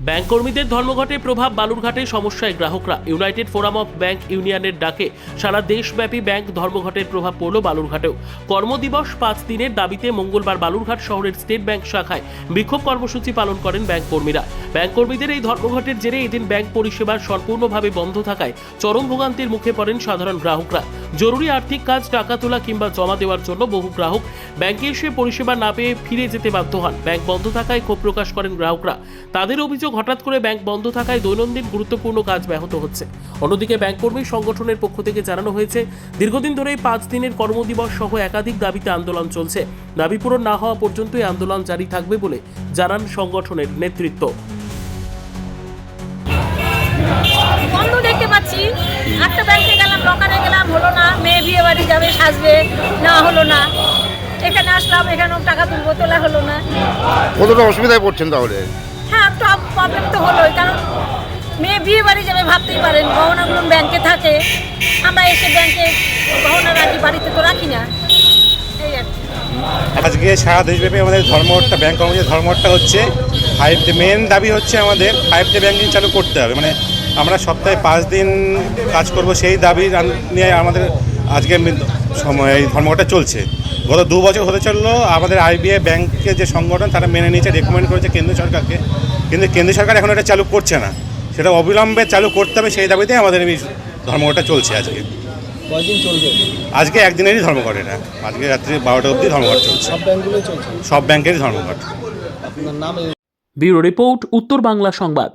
Bank কর্মীদের ধর্মঘটে প্রভাব বালুরঘাটে সমস্যায় গ্রাহকরা। ইউনাইটেড ফোরাম অফ ব্যাংক ইউনিয়নের ডাকে সারা দেশব্যাপী ব্যাংক ধর্মঘটের প্রভাব পড়ল বালুরঘাটেও। কর্মদিবস 5 দিনের দাবিতে মঙ্গলবার বালুরঘাট শহরের স্টেট ব্যাংক শাখায় বিক্ষোভ কর্মসূচি পালন করেন ব্যাংক কর্মীরা। ব্যাংক কর্মীদের এই ধর্মঘটের জেরে এদিন ব্যাংক পরিষেবা সম্পূর্ণভাবে বন্ধ থাকায় চরম ভোগান্তির মুখে পড়েন সাধারণ গ্রাহকরা। জরুরি আর্থিক কাজ, টাকা তোলা কিংবা জমা দেওয়ার জন্য বহু গ্রাহক ব্যাংকে এসে পরিষেবা না পেয়ে ফিরে যেতে বাধ্য হন। ব্যাংক বন্ধ থাকায় ক্ষোভ প্রকাশ করেন গ্রাহকরা। তাদের অভিযোগ, হঠাৎ করে ব্যাংক বন্ধ থাকায় দৈনন্দিন গুরুত্বপূর্ণ কাজ ব্যাহত হচ্ছে। অন্যদিকে ব্যাংক কর্মী সংগঠনের পক্ষ থেকে জানানো হয়েছে, দীর্ঘদিন ধরে 5 দিনের কর্মদিবস সহ একাধিক দাবিতে আন্দোলন চলছে। দাবি পূরণ না হওয়া পর্যন্ত এই আন্দোলন জারি থাকবে বলে জানান সংগঠনের নেতৃত্ব। বন্ধ দেখতে পাচ্ছি, একটা ব্যাংকে গেলাম, দোকানে গেলাম, হলো না। মেয়ে বিয়ে বাড়ি যাবে, সাজবে, না হলো না। এখানে আসলাম, এখানেও টাকা তুলবো, তোলা হলো না। কতটা অসুবিধায় পড়ছেন তাহলে? হ্যাঁ, একটু প্রবলেম তো হলোই, কারণ মেয়ে বিয়ে বাড়ি যাবে, ভাবতেই পারেন গহনাগুলো ব্যাংকে থাকে। আমরা এসে ব্যাংকে গহনা রাখি, বাড়িতে তো রাখি না। এই আর কি। আজকে সারা দেশব্যাপী আমাদের ধর্মঘটটা, ব্যাংক কর্মচারীর ধর্মঘটটা হচ্ছে। মেন দাবি হচ্ছে আমাদের 5 ডে ব্যাংকিং চালু করতে হবে। মানে আমরা সপ্তাহে 5 দিন কাজ করব, সেই দাবি নিয়ে আমাদের আজকে সময় এই ধর্মঘটটা চলছে। গত 2 বছর হতে চললো। আমাদের আইবিআই ব্যাংকের যে সংগঠন, তারা মেনে নিয়েছে, রেকমেন্ড করেছে কেন্দ্র সরকারকে, কিন্তু কেন্দ্র সরকার এখন এটা চালু করছে না। সেটা অবিলম্বে চালু করতে হবে, সেই দাবিতে আমাদের এই ধর্মঘটটা চলছে। আজকে কয়দিন চলবে? আজকে একদিনেরই ধর্মঘট। এটা আজকে রাত্রি 12টা অবধি ধর্মঘট চলছে। সব ব্যাংকগুলোই চলছে? সব ব্যাংকেরই ধর্মঘট। আপনার নাম? ব্যুরো রিপোর্ট, উত্তর বাংলা সংবাদ।